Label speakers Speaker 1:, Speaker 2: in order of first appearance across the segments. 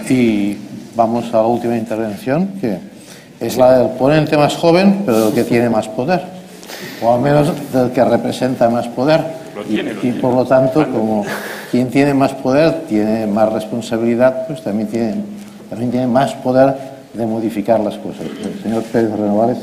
Speaker 1: Y vamos a la última intervención, que es la del ponente más joven, pero del que tiene más poder, o al menos del que representa más poder. Y por lo tanto, como quien tiene más poder tiene más responsabilidad, pues también tiene más poder de modificar las cosas. El señor Pérez Renovales.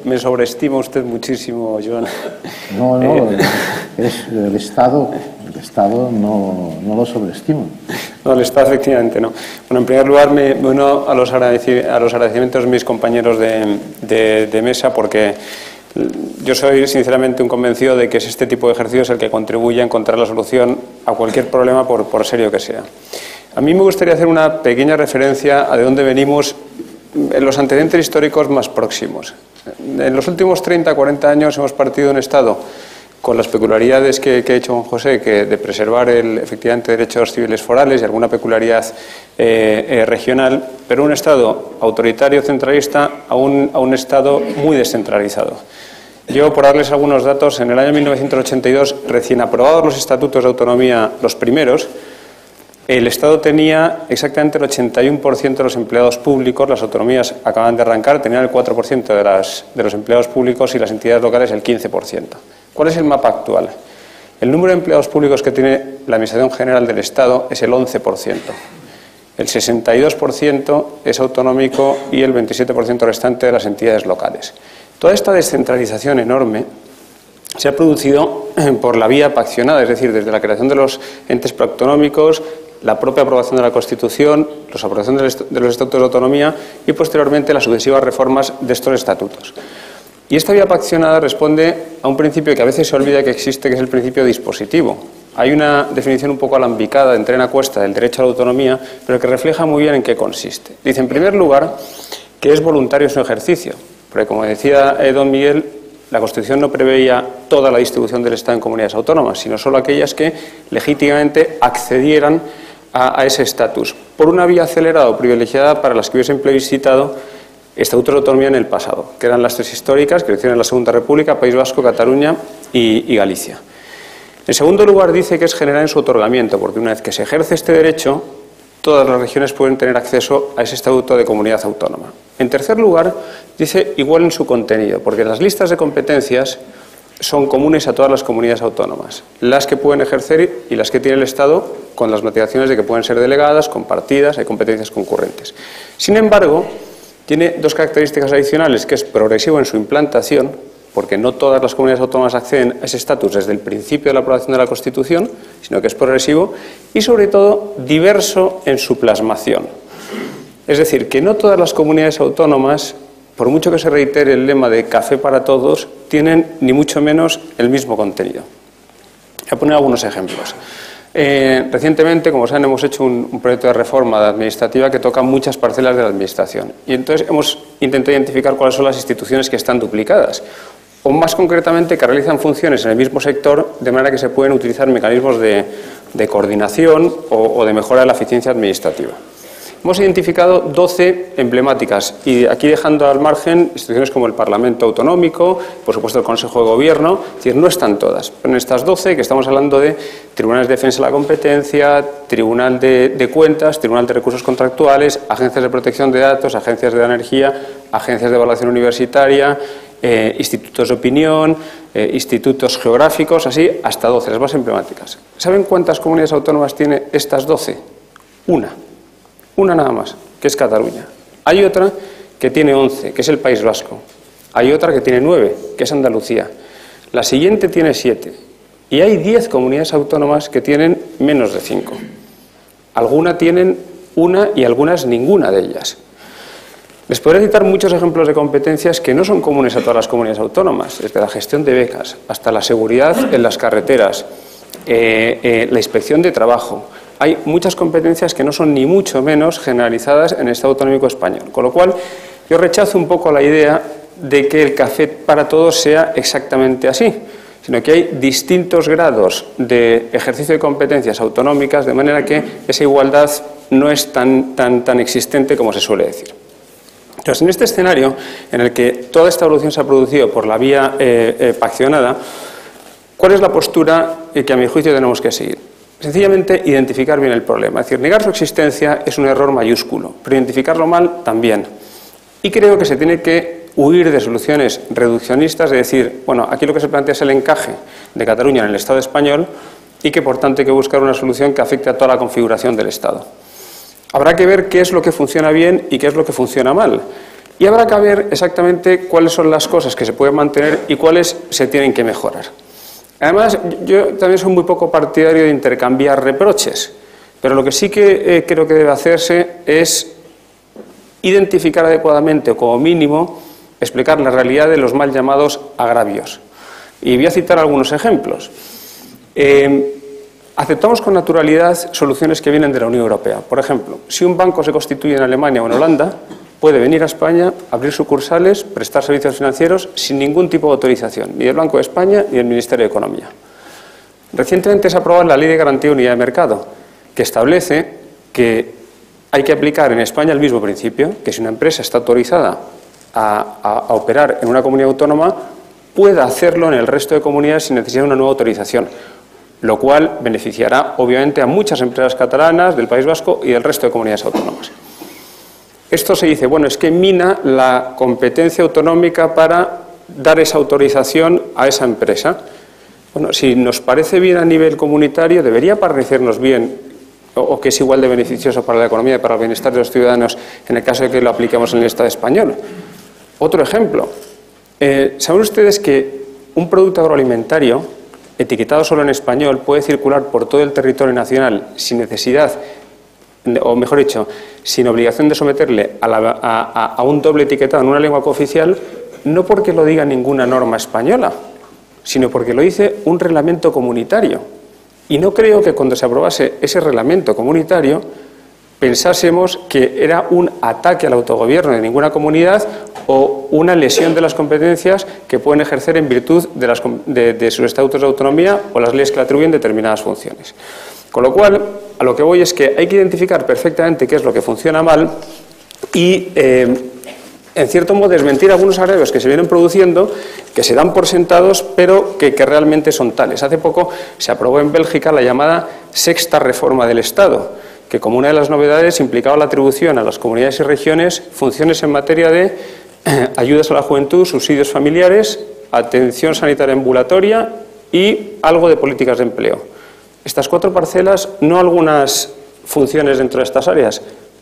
Speaker 2: Me sobreestima usted muchísimo, Joan.
Speaker 1: No, es el Estado no lo sobreestima.
Speaker 2: No, el Estado efectivamente no. Bueno, en primer lugar me uno a los agradecimientos de mis compañeros de mesa, porque yo soy sinceramente un convencido de que es este tipo de ejercicio el que contribuye a encontrar la solución a cualquier problema, por serio que sea. A mí me gustaría hacer una pequeña referencia a de dónde venimos en los antecedentes históricos más próximos. En los últimos 30, 40 años hemos partido de un Estado con las peculiaridades que ha hecho Juan José, que de preservar efectivamente derechos civiles forales y alguna peculiaridad regional, pero un Estado autoritario centralista a un Estado muy descentralizado. Yo, por darles algunos datos, en el año 1982, recién aprobados los estatutos de autonomía, los primeros, el Estado tenía exactamente el 81% de los empleados públicos, las autonomías acaban de arrancar, tenían el 4% de los empleados públicos y las entidades locales el 15%. ¿Cuál es el mapa actual? El número de empleados públicos que tiene la Administración General del Estado es el 11%. El 62% es autonómico y el 27% restante de las entidades locales. Toda esta descentralización enorme se ha producido por la vía paccionada, es decir, desde la creación de los entes preautonómicos, la propia aprobación de la Constitución, la aprobación de los estatutos de autonomía y posteriormente las sucesivas reformas de estos estatutos. Y esta vía paccionada responde a un principio que a veces se olvida que existe, que es el principio dispositivo. Hay una definición un poco alambicada de tren a cuesta del derecho a la autonomía, pero que refleja muy bien en qué consiste. Dice, en primer lugar, que es voluntario su ejercicio, porque como decía don Miguel, la Constitución no preveía toda la distribución del Estado en comunidades autónomas, sino solo aquellas que legítimamente accedieran a ese estatus, por una vía acelerada o privilegiada para las que hubiesen plebiscitado estatutos de autonomía en el pasado, que eran las tres históricas, que hicieron en la Segunda República, País Vasco, Cataluña y Galicia. En segundo lugar, dice que es general en su otorgamiento, porque una vez que se ejerce este derecho, todas las regiones pueden tener acceso a ese estatuto de comunidad autónoma. En tercer lugar, dice igual en su contenido, porque las listas de competencias son comunes a todas las comunidades autónomas, las que pueden ejercer y las que tiene el Estado, con las motivaciones de que pueden ser delegadas, compartidas, hay competencias concurrentes. Sin embargo, tiene dos características adicionales, que es progresivo en su implantación, porque no todas las comunidades autónomas acceden a ese estatus desde el principio de la aprobación de la Constitución, sino que es progresivo, y sobre todo diverso en su plasmación. Es decir, que no todas las comunidades autónomas, por mucho que se reitere el lema de café para todos, tienen ni mucho menos el mismo contenido. Voy a poner algunos ejemplos. Recientemente, como saben, hemos hecho un proyecto de reforma administrativa que toca muchas parcelas de la Administración. Y entonces hemos intentado identificar cuáles son las instituciones que están duplicadas, o más concretamente que realizan funciones en el mismo sector, de manera que se pueden utilizar mecanismos de coordinación o de mejora de la eficiencia administrativa. Hemos identificado 12 emblemáticas y aquí dejando al margen instituciones como el Parlamento Autonómico, por supuesto el Consejo de Gobierno, es decir, no están todas. Pero en estas 12 que estamos hablando de Tribunales de Defensa de la Competencia, Tribunal de Cuentas, Tribunal de Recursos Contractuales, Agencias de Protección de Datos, Agencias de la Energía, Agencias de Evaluación Universitaria, institutos de opinión, institutos geográficos, así hasta 12, las más emblemáticas. ¿Saben cuántas comunidades autónomas tiene estas 12? Una nada más, que es Cataluña. Hay otra que tiene 11, que es el País Vasco. Hay otra que tiene 9, que es Andalucía. La siguiente tiene 7. Y hay 10 comunidades autónomas que tienen menos de 5. Algunas tienen una y algunas ninguna de ellas. Les podré citar muchos ejemplos de competencias que no son comunes a todas las comunidades autónomas, desde la gestión de becas hasta la seguridad en las carreteras, la inspección de trabajo. Hay muchas competencias que no son ni mucho menos generalizadas en el Estado autonómico español. Con lo cual, yo rechazo un poco la idea de que el café para todos sea exactamente así, sino que hay distintos grados de ejercicio de competencias autonómicas, de manera que esa igualdad no es tan existente como se suele decir. Entonces, en este escenario, en el que toda esta evolución se ha producido por la vía paccionada, ¿cuál es la postura que a mi juicio tenemos que seguir? sencillamente identificar bien el problema. Es decir, negar su existencia es un error mayúsculo, pero identificarlo mal también. Y creo que se tiene que huir de soluciones reduccionistas, de decir, bueno, aquí lo que se plantea es el encaje de Cataluña en el Estado español y que, por tanto, hay que buscar una solución que afecte a toda la configuración del Estado. Habrá que ver qué es lo que funciona bien y qué es lo que funciona mal. Y habrá que ver exactamente cuáles son las cosas que se pueden mantener y cuáles se tienen que mejorar. Además, yo también soy muy poco partidario de intercambiar reproches, pero lo que sí que creo que debe hacerse es identificar adecuadamente, o como mínimo, explicar la realidad de los mal llamados agravios. Y voy a citar algunos ejemplos. Aceptamos con naturalidad soluciones que vienen de la Unión Europea. Por ejemplo, si un banco se constituye en Alemania o en Holanda, puede venir a España, abrir sucursales, prestar servicios financieros sin ningún tipo de autorización, ni del Banco de España ni del Ministerio de Economía. Recientemente se ha aprobado la Ley de Garantía de Unidad de Mercado, que establece que hay que aplicar en España el mismo principio, que si una empresa está autorizada a operar en una comunidad autónoma, pueda hacerlo en el resto de comunidades sin necesidad de una nueva autorización, lo cual beneficiará obviamente a muchas empresas catalanas, del País Vasco y del resto de comunidades autónomas. Esto se dice, bueno, es que mina la competencia autonómica para dar esa autorización a esa empresa. Bueno, si nos parece bien a nivel comunitario, debería parecernos bien, o que es igual de beneficioso para la economía y para el bienestar de los ciudadanos en el caso de que lo apliquemos en el Estado español. Otro ejemplo. ¿Saben ustedes que un producto agroalimentario etiquetado solo en español puede circular por todo el territorio nacional sin necesidad, o mejor dicho, sin obligación de someterle a un doble etiquetado en una lengua cooficial, no porque lo diga ninguna norma española, sino porque lo dice un reglamento comunitario? Y no creo que cuando se aprobase ese reglamento comunitario pensásemos que era un ataque al autogobierno de ninguna comunidad o una lesión de las competencias que pueden ejercer en virtud de sus estatutos de autonomía o las leyes que le atribuyen determinadas funciones. Con lo cual, a lo que voy es que hay que identificar perfectamente qué es lo que funciona mal y, en cierto modo, desmentir algunos agravios que se vienen produciendo, que se dan por sentados, pero que realmente son tales. Hace poco se aprobó en Bélgica la llamada sexta reforma del Estado, que como una de las novedades implicaba la atribución a las comunidades y regiones funciones en materia de ayudas a la juventud, subsidios familiares, atención sanitaria ambulatoria y algo de políticas de empleo. Estas cuatro parcelas, no algunas funciones dentro de estas áreas,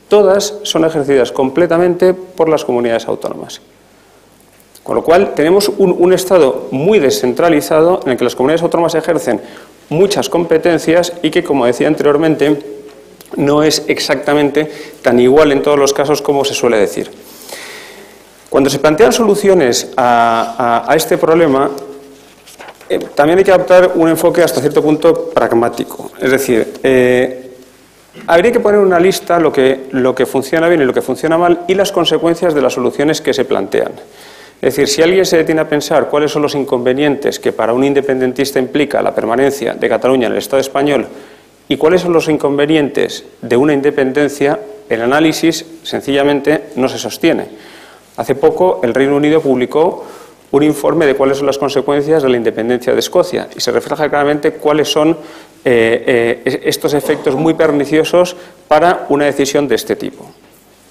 Speaker 2: todas son ejercidas completamente por las comunidades autónomas. Con lo cual, tenemos un Estado muy descentralizado en el que las comunidades autónomas ejercen muchas competencias y que, como decía anteriormente, no es exactamente tan igual en todos los casos como se suele decir. Cuando se plantean soluciones a este problema, también hay que adoptar un enfoque hasta cierto punto pragmático. Es decir, habría que poner en una lista lo que funciona bien y lo que funciona mal y las consecuencias de las soluciones que se plantean. Es decir, si alguien se detiene a pensar cuáles son los inconvenientes que para un independentista implica la permanencia de Cataluña en el Estado español y cuáles son los inconvenientes de una independencia, el análisis sencillamente no se sostiene. Hace poco el Reino Unido publicó un informe de cuáles son las consecuencias de la independencia de Escocia y se refleja claramente cuáles son estos efectos muy perniciosos para una decisión de este tipo.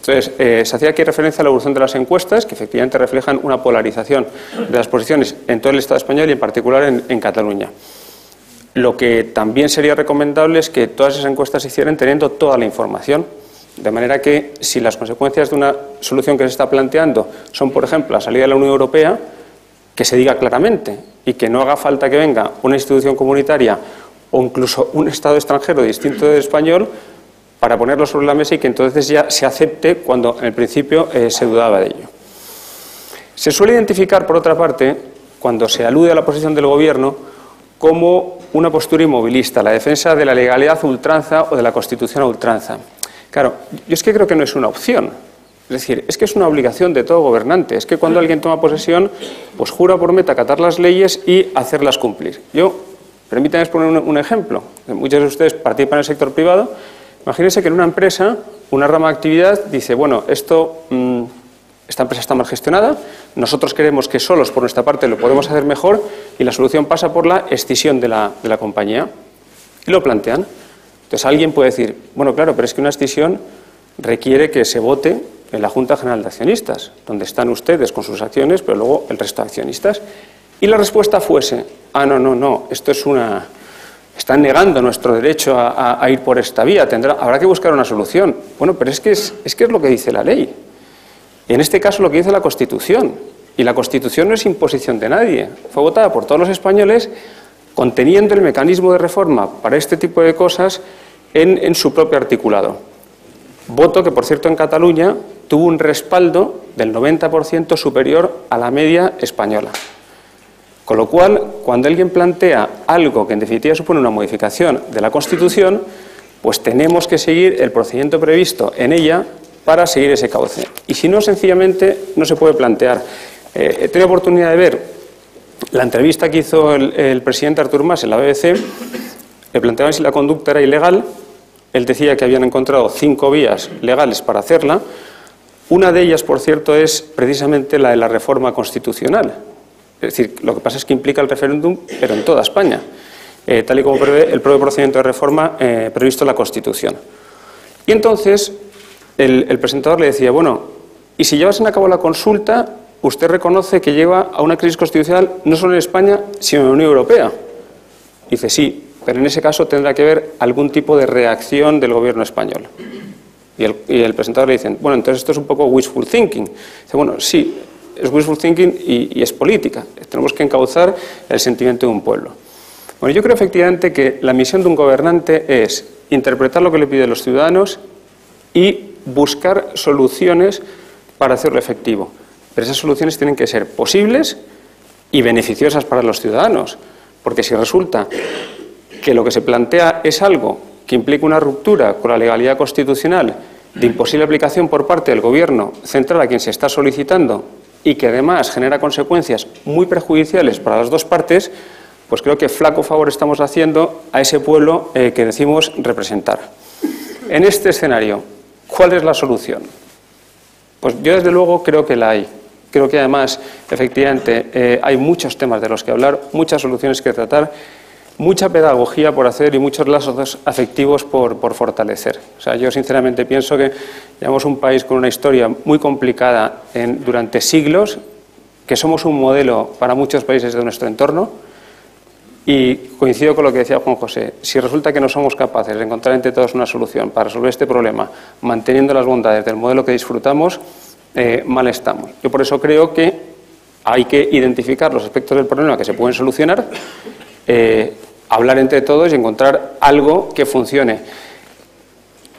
Speaker 2: Entonces, se hacía aquí referencia a la evolución de las encuestas, que efectivamente reflejan una polarización de las posiciones en todo el Estado español y en particular en Cataluña. Lo que también sería recomendable es que todas esas encuestas se hicieran teniendo toda la información, de manera que si las consecuencias de una solución que se está planteando son, por ejemplo, la salida de la Unión Europea, que se diga claramente y que no haga falta que venga una institución comunitaria o incluso un Estado extranjero distinto del español para ponerlo sobre la mesa y que entonces ya se acepte cuando en el principio se dudaba de ello. Se suele identificar, por otra parte, cuando se alude a la posición del Gobierno, como una postura inmovilista, la defensa de la legalidad a ultranza o de la Constitución a ultranza. Claro, yo es que creo que no es una opción. Es decir, es que es una obligación de todo gobernante. Es que cuando alguien toma posesión, pues jura por meta acatar las leyes y hacerlas cumplir. Permítanme poner un ejemplo. Muchos de ustedes participan en el sector privado. Imagínense que en una empresa, una rama de actividad dice, bueno, esta empresa está mal gestionada, nosotros queremos que solos por nuestra parte lo podemos hacer mejor y la solución pasa por la escisión de la compañía. Y lo plantean. Entonces alguien puede decir, bueno, claro, pero es que una escisión requiere que se vote en la Junta General de Accionistas, donde están ustedes con sus acciones, pero luego el resto de accionistas. Y la respuesta fuese, no, esto es una... Están negando nuestro derecho a ir por esta vía, habrá que buscar una solución. Bueno, pero es que es lo que dice la ley. Y en este caso lo que dice la Constitución. Y la Constitución no es imposición de nadie. Fue votada por todos los españoles conteniendo el mecanismo de reforma para este tipo de cosas en su propio articulado. Voto que, por cierto, en Cataluña tuvo un respaldo del 90% superior a la media española. Con lo cual, cuando alguien plantea algo que en definitiva supone una modificación de la Constitución, pues tenemos que seguir el procedimiento previsto en ella para seguir ese cauce. Y si no, sencillamente no se puede plantear. He tenido oportunidad de ver la entrevista que hizo el presidente Artur Mas en la BBC. Le planteaban si la conducta era ilegal. Él decía que habían encontrado 5 vías legales para hacerla. Una de ellas, por cierto, es precisamente la de la reforma constitucional. Es decir, lo que pasa es que implica el referéndum, pero en toda España, tal y como prevé el propio procedimiento de reforma previsto en la Constitución. Y entonces el presentador le decía, bueno, y si llevasen a cabo la consulta, usted reconoce que lleva a una crisis constitucional no solo en España, sino en la Unión Europea. Dice, sí, pero en ese caso tendrá que haber algún tipo de reacción del gobierno español. Y el presentador le dice, bueno, entonces esto es un poco wishful thinking. Dice, bueno, sí, es wishful thinking y es política. Tenemos que encauzar el sentimiento de un pueblo. Bueno, yo creo efectivamente que la misión de un gobernante es interpretar lo que le piden los ciudadanos y buscar soluciones para hacerlo efectivo. Pero esas soluciones tienen que ser posibles y beneficiosas para los ciudadanos. Porque si resulta que lo que se plantea es algo que implica una ruptura con la legalidad constitucional de imposible aplicación por parte del Gobierno central a quien se está solicitando y que además genera consecuencias muy perjudiciales para las dos partes, pues creo que flaco favor estamos haciendo a ese pueblo que decimos representar. En este escenario, ¿cuál es la solución? Pues yo desde luego creo que la hay. Creo que además, efectivamente, hay muchos temas de los que hablar, muchas soluciones que tratar, mucha pedagogía por hacer y muchos lazos afectivos por fortalecer. O sea, yo sinceramente pienso que llevamos un país con una historia muy complicada durante siglos, que somos un modelo para muchos países de nuestro entorno, y coincido con lo que decía Juan José. Si resulta que no somos capaces de encontrar entre todos una solución para resolver este problema, manteniendo las bondades del modelo que disfrutamos, mal estamos. Yo por eso creo que hay que identificar los aspectos del problema que se pueden solucionar, hablar entre todos y encontrar algo que funcione.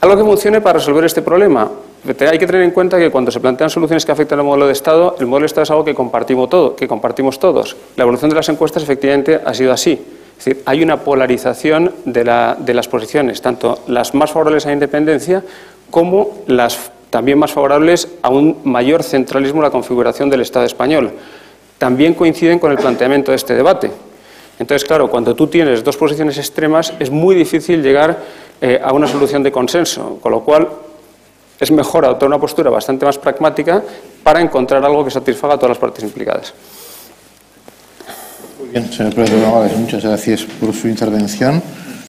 Speaker 2: Algo que funcione para resolver este problema. Hay que tener en cuenta que cuando se plantean soluciones que afectan al modelo de Estado, el modelo de Estado es algo que compartimos todos. La evolución de las encuestas efectivamente ha sido así. Es decir, hay una polarización de las posiciones, tanto las más favorables a la independencia como las también más favorables a un mayor centralismo en la configuración del Estado español. También coinciden con el planteamiento de este debate. Entonces, claro, cuando tú tienes dos posiciones extremas es muy difícil llegar a una solución de consenso, con lo cual es mejor adoptar una postura bastante más pragmática para encontrar algo que satisfaga a todas las partes implicadas.
Speaker 1: Muy bien, señor Pérez de Nogales, muchas gracias por su intervención.